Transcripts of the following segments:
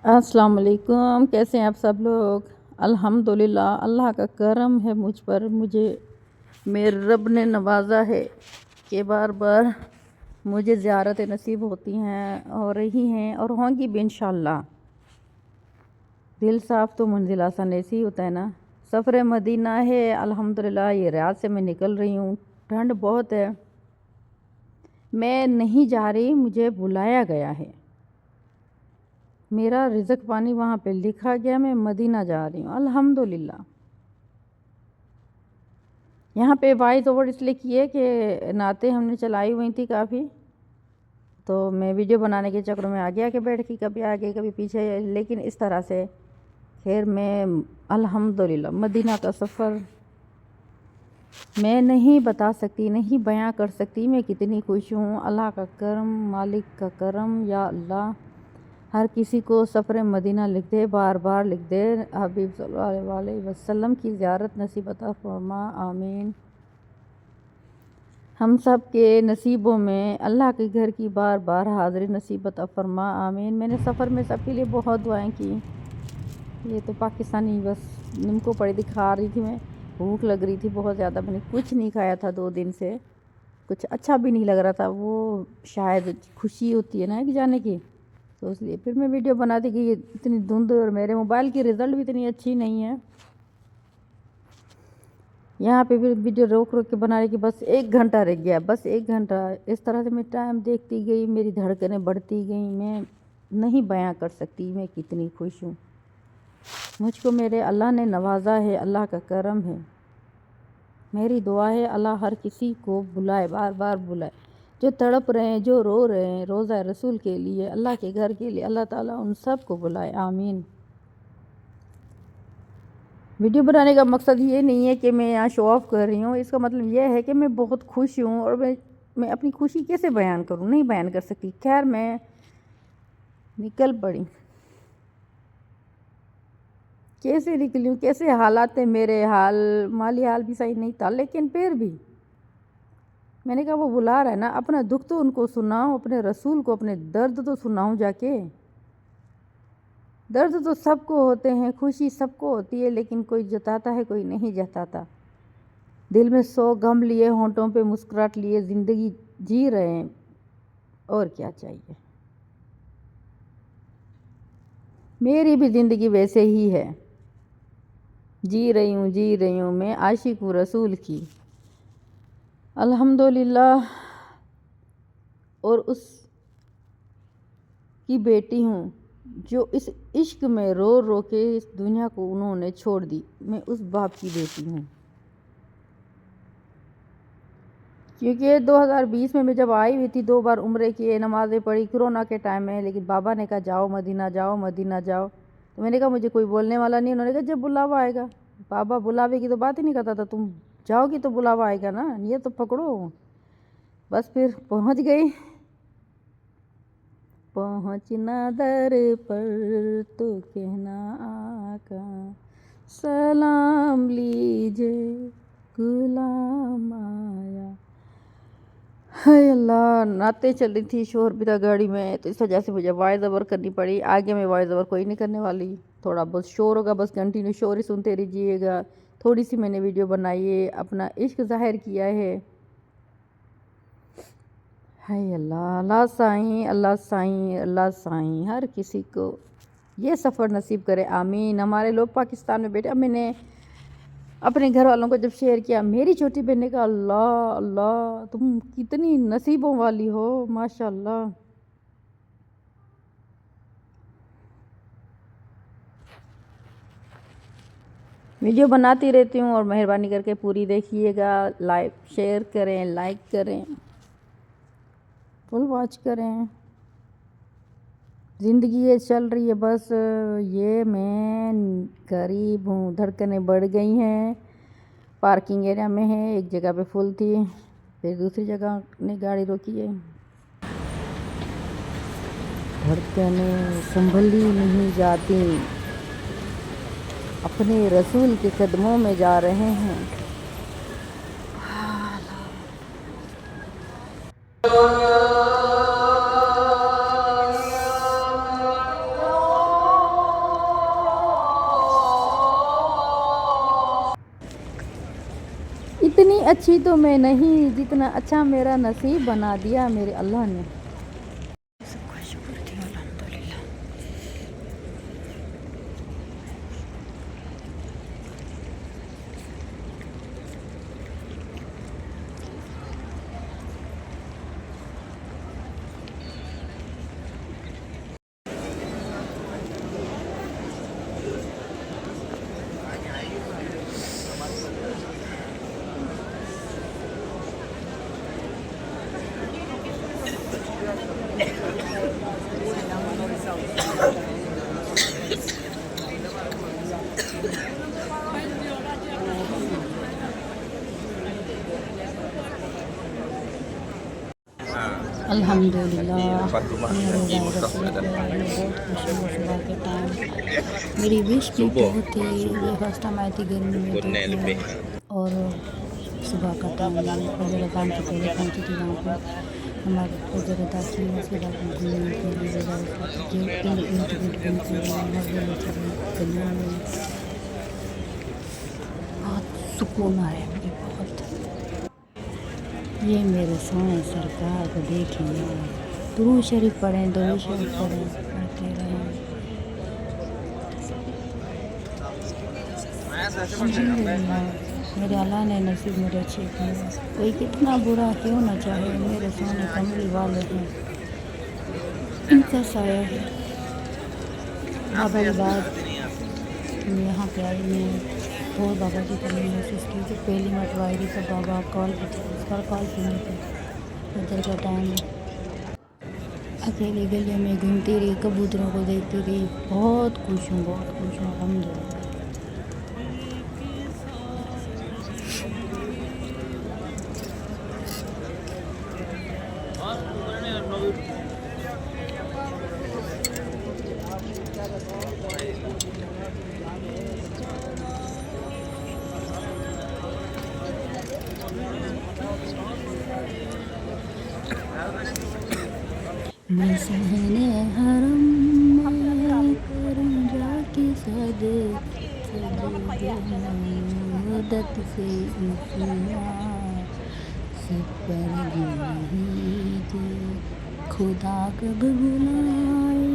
अस्सलाम वालेकुम। कैसे हैं आप सब लोग? अल्हम्दुलिल्लाह, अल्लाह का करम है मुझ पर। मुझे मेरे रब ने नवाजा है कि बार बार मुझे ज़ियारतें नसीब होती हैं और रही हैं और होंगी भी इंशाअल्लाह। दिल साफ़ तो मंजिल आसान ऐसे ही होता है ना। सफ़र मदीना है अल्हम्दुलिल्लाह। ये रियाद से मैं निकल रही हूँ। ठंड बहुत है। मैं नहीं जा रही, मुझे बुलाया गया है। मेरा रिज़्क़ पानी वहाँ पे लिखा गया। मैं मदीना जा रही हूँ अल्हम्दुलिल्लाह। यहाँ पे वॉइस ओवर इसलिए किए कि नाते हमने चलाई हुई थी काफ़ी, तो मैं वीडियो बनाने के चक्कर में आगे आके बैठ गई, कभी आगे कभी पीछे। लेकिन इस तरह से खैर मैं अल्हम्दुलिल्लाह मदीना का सफ़र मैं नहीं बता सकती, नहीं बयां कर सकती मैं कितनी खुश हूँ। अल्लाह का करम, मालिक का करम। या अल्लाह हर किसी को सफ़र मदीना लिख दे, बार बार लिख दे। हबीब सल्लल्लाहु अलैहि वसल्लम की ज़ियारत नसीब अता फरमा, आमीन। हम सब के नसीबों में अल्लाह के घर की बार बार हाज़िरी नसीब अता फरमा, आमीन। मैंने सफ़र में सबके लिए बहुत दुआएं की। ये तो पाकिस्तानी बस निम्को पड़ी थी, खा रही थी मैं। भूख लग रही थी बहुत ज़्यादा। मैंने कुछ नहीं खाया था 2 दिन से। कुछ अच्छा भी नहीं लग रहा था। वो शायद खुशी होती है ना कि जाने की, तो इसलिए फिर मैं वीडियो बनाती कि ये इतनी धुंध और मेरे मोबाइल की रिज़ल्ट भी इतनी अच्छी नहीं है। यहाँ पे भी वीडियो रोक रोक के बना रही कि बस 1 घंटा रह गया, बस 1 घंटा। इस तरह से मैं टाइम देखती गई, मेरी धड़कनें बढ़ती गई। मैं नहीं बयां कर सकती मैं कितनी खुश हूँ। मुझको मेरे अल्लाह ने नवाजा है, अल्लाह का करम है। मेरी दुआ है अल्लाह हर किसी को बुलाए, बार बार बुलाए। जो तड़प रहे हैं, जो रो रहे हैं रोज़ा रसूल के लिए, अल्लाह के घर के लिए, अल्लाह ताला उन सब को बुलाए, आमीन। वीडियो बनाने का मकसद ये नहीं है कि मैं यहाँ शो ऑफ़ कर रही हूँ। इसका मतलब यह है कि मैं बहुत खुश हूँ और मैं अपनी खुशी कैसे बयान करूँ, नहीं बयान कर सकती। खैर मैं निकल पड़ी। कैसे निकली हूँ, कैसे हालात थे मेरे, माली हाल भी सही नहीं था, लेकिन फिर भी मैंने कहा वो बुला रहा है ना, अपना दुख तो उनको सुनाऊँ, अपने रसूल को अपने दर्द तो सुनाऊँ जाके। दर्द तो सबको होते हैं, खुशी सबको होती है, लेकिन कोई जताता है, कोई नहीं जताता। दिल में 100 गम लिए, होंठों पे मुस्कुराहट लिए ज़िंदगी जी रहे हैं, और क्या चाहिए। मेरी भी ज़िंदगी वैसे ही है, जी रही हूँ मैं आशिक हूँ रसूल की, अल्हम्दुलिल्लाह। और उस की बेटी हूँ जो इस इश्क में रो रो के इस दुनिया को उन्होंने छोड़ दी। मैं उस बाप की बेटी हूँ। क्योंकि 2020 में मैं जब आई हुई थी, 2 बार उम्रे किए, नमाज़ें पढ़ी कोरोना के टाइम में, लेकिन बाबा ने कहा जाओ मदीना जाओ, मदीना जाओ। तो मैंने कहा मुझे कोई बोलने वाला नहीं। उन्होंने कहा जब बुलावा आएगा। बाबा बुलावे की तो बात ही नहीं करता था, तुम जाओगी तो बुलावा आएगा ना, ये तो पकड़ो। बस फिर पहुँच गई। पहुँचना दर पर तो कहना आका, सलाम लीजिए गुलाम आया। हाय अल्लाह, नाते चल रही थी, शोर भी था गाड़ी में, तो इस वजह से मुझे वॉइस ओवर करनी पड़ी। आगे मैं वॉइस ओवर कोई नहीं करने वाली। थोड़ा बहुत शोर होगा, बस कंटिन्यू शोर ही सुनते रहिएगा। थोड़ी सी मैंने वीडियो बनाई है, अपना इश्क ज़ाहिर किया है। हाय अल्लाह, अल्लाह साईं, अल्लाह साईं, अल्लाह साईं हर किसी को ये सफ़र नसीब करे, आमीन। हमारे लोग पाकिस्तान में बैठे। अब मैंने अपने घर वालों को जब शेयर किया, मेरी छोटी बहन ने कहा अल्लाह अल्लाह, तुम कितनी नसीबों वाली हो, माशाल्लाह। वीडियो बनाती रहती हूँ और मेहरबानी करके पूरी देखिएगा। शेयर करें, लाइक करें, फुल वॉच करें। ज़िंदगी ये चल रही है बस। ये मैं गरीब हूँ, धड़कनें बढ़ गई हैं। पार्किंग एरिया में है, एक जगह पे फुल थी, फिर दूसरी जगह ने गाड़ी रोकी है। धड़कनें संभली नहीं जाती, अपने रसूल के कदमों में जा रहे हैं। अच्छी तो मैं नहीं, जितना अच्छा मेरा नसीब बना दिया मेरे अल्लाह ने। सबका शुक्र थी अल्हम्दुलिल्लाह। अल्हम्दुलिल्लाह मेरे बहुत खुश हूँ सुबह के टाइम। मेरी विश भी बहुत थी, ये फर्स्ट टाइम आई थी गर्मी में देखने, और सुबह का टाइम फजर अज़ान से पहले पहुँची थी वहाँ पर। हमारे फजर अदा की, उसके बाद घूमने के लिए गलियों में बहुत सुकून आया मुझे बहुत। ये मेरे सोने सरकार को देखिए, दुरूद शरीफ पढ़ें, दुरूद शरीफ पढ़ें, पढ़ते रहें। मेरे अल्लाह ने नसीब मेरे अच्छे किए। कोई कितना बुरा क्यों ना चाहे, मेरे सोने कमली वाले हैं, इनका साया है। बाबा की बात यहाँ पे आई मैं और बाबा की कमी महसूस की। तो पहली मरतबा आई थी तो बाबा कॉल पे थे, उस पर कॉल पे नहीं थे। उधर का टाइम अकेले गलियों में घूमती रही, कबूतरों को देखती रही। बहुत खुश हूँ, बहुत खुश हूँ अल्हम्दुलिल्लाह। मैं सहने हरम में करूँ जाके मदद से से पर खुदा कब बुलाए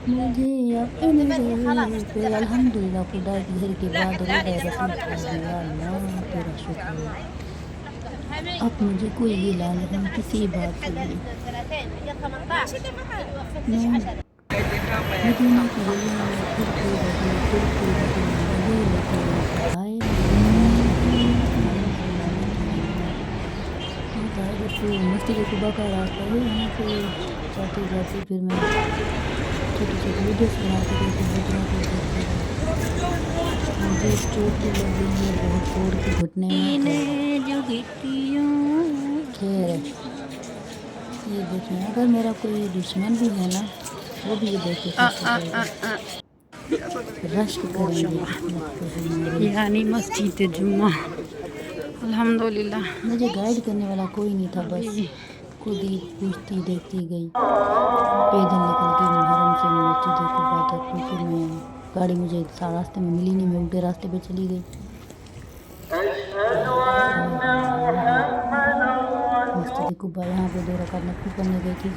मुझे अपने घर पे। अल्हम्दुलिल्लाह खुदा की घर के बाद रसूल तेरा शुक्र है। अब मुझे कोई गिला नहीं किसी बात से भी। मैं मदीना की गलियों में फिरती रही मस्जिद कुबा का रास्ता है, यहाँ से जाते जाते फिर मैं छोटी छोटी वीडियोस बनाती रही थी, बच्चों को देखती रही। मुझे चोट भी लग गई है बहुत जोर के घुटने में। खैर ये देखें, अगर मेरा कोई दुश्मन भी है ना, वो भी ये देख के रश करेंगे यानी मस्जिद जुम्मा। अल्हम्दुलिल्लाह मुझे गाइड करने वाला कोई नहीं था, बस खुद ही पूछती देखती गई पैदल निकल के हरम से मस्जिद कुबा तक, क्योंकि मैं गाड़ी मुझे रास्ते में मिली नहीं, मैं उल्टे रास्ते पे चली गई। मस्जिद कुबा यहाँ पे 2 रकात नफिल पढ़ने गई थी।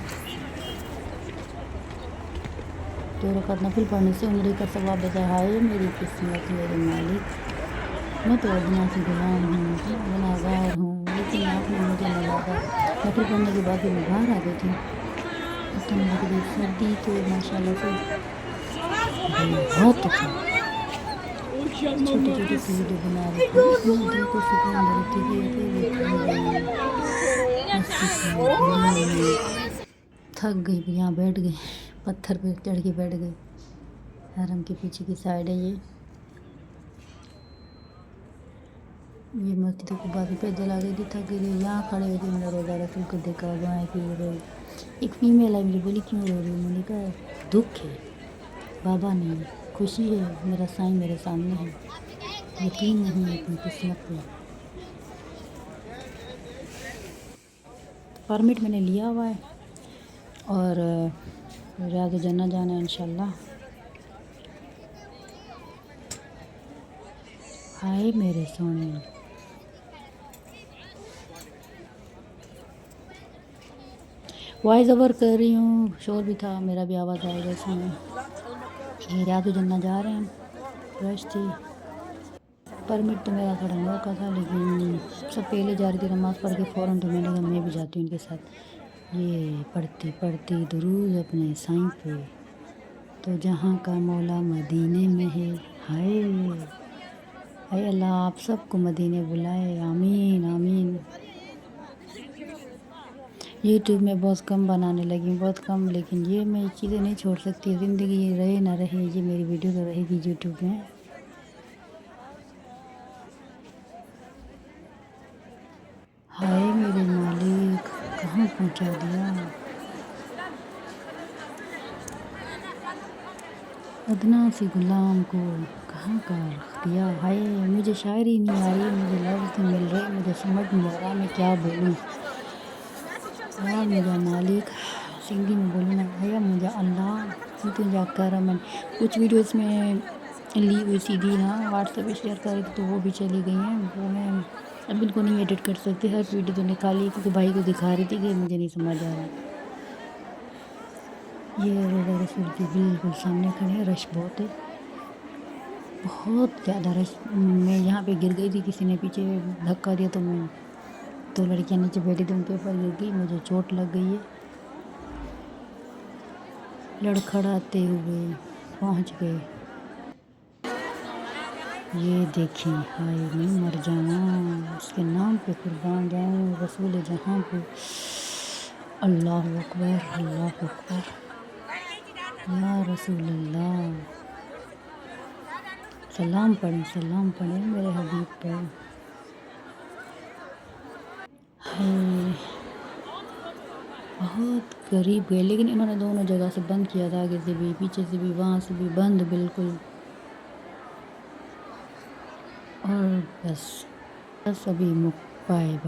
2 रकात नफिल पढ़ने से उम्र का सवाब बचा। हाय मेरी किस्मत मेरे मालिक, मैं तो गुनाह से गुलाम हूँ, गुनाहगार हूँ, लेकिन आपने मुझे मिलाया। नफिल पढ़ने के बाद मैं बाहर आ गई थी। तो मुझे सर्दी तो माशाल्लाह से बहुत अच्छा। छोटे छोटे से वीडियो बना रही थी, इसमें दिल को सुकून मिलती थी। थक गई, यहाँ बैठ गई, पत्थर पे चढ़ के बैठ गई। हरम के पीछे की साइड है ये मस्जिद को बाकी पैदल आ गई थी, थक गई। यहाँ खड़े हुए थे, मैंने रोज़ा रसूल को देखा, दुआएं की रही। एक फीमेल आई, मुझे बोली क्यों रो रही? मैंने कहा दुख है, बाबा नहीं, खुशी है, मेरा साईं मेरे सामने है, यकीन नहीं है अपनी किस्मत पे। परमिट मैंने लिया हुआ है और रियाद जन्नत जाना है इंशाल्लाह। हाय मेरे सोने, वॉइस ओवर कर रही हूँ, शोर भी था, मेरा भी आवाज़ आएगा इसमें। ये रियाद जन्ना जा रहे हैं, रश थी। परमिट तो मेरा थोड़ा मौका था, लेकिन सब पहले जा रही थी नमाज़ पढ़ के फ़ौरन, तो मैंने कहा मैं भी जाती हूँ उनके साथ। ये पढ़ती पढ़ती दुरूद अपने साईं पे, तो जहाँ का मौला मदीने में है। हाय हाय अल्लाह आप सबको मदीने बुलाए, आमीन आमीन। यूट्यूब में बहुत कम बनाने लगी हूँ, बहुत कम, लेकिन ये मैं चीज़ें नहीं छोड़ सकती। ज़िंदगी रहे ना रहे, ये मेरी वीडियो तो रहेगी यूट्यूब में। हाय मेरे मालिक, कहाँ पहुँचा दिया। अदना सी गुलाम को कहाँ का रख दिया। हाय मुझे शायरी नहीं आ रही, मुझे लफ्ज़ नहीं मिल रहे, मुझे समझ नहीं आ रहा मैं क्या बोलूँ। या मुझा मालिक, सिंधी में बोलूँ ना, या मुझा अल्लाह, तुझा करम। कुछ वीडियोस में ली हुई सीधी ना व्हाट्सएप पे शेयर कर रही थी, तो वो भी चली गई हैं। वो मैं अब इनको नहीं एडिट कर सकती, हर वीडियो तो निकाली, क्योंकि भाई को दिखा रही थी कि मुझे नहीं समझ आ रहा। ये रोज़ा रसूल के बिल्कुल सामने खड़े हैं, रश बहुत है, बहुत ज़्यादा रश। मैं यहाँ पे गिर गई थी, किसी ने पीछे धक्का दिया, तो मैं, दो लड़कियाँ नीचे बैठी थी, उनके ऊपर गिर गई, मुझे चोट लग गई है। लड़खड़ाते हुए पहुँच गए। ये देखिए, हाय मैं मर जाऊँ, उसके नाम पे कुर्बान जाऊँ, रसूल जहाँ पे। अल्लाह अकबर, अल्लाह अकबर, या रसूल अल्लाह। सलाम पढ़ें मेरे हबीब पर। हाय बहुत करीब गए, लेकिन इन्होंने दोनों जगह से बंद किया था, आगे से भी पीछे से भी, वहाँ से भी बंद बिल्कुल। और बस अभी बाय बाय।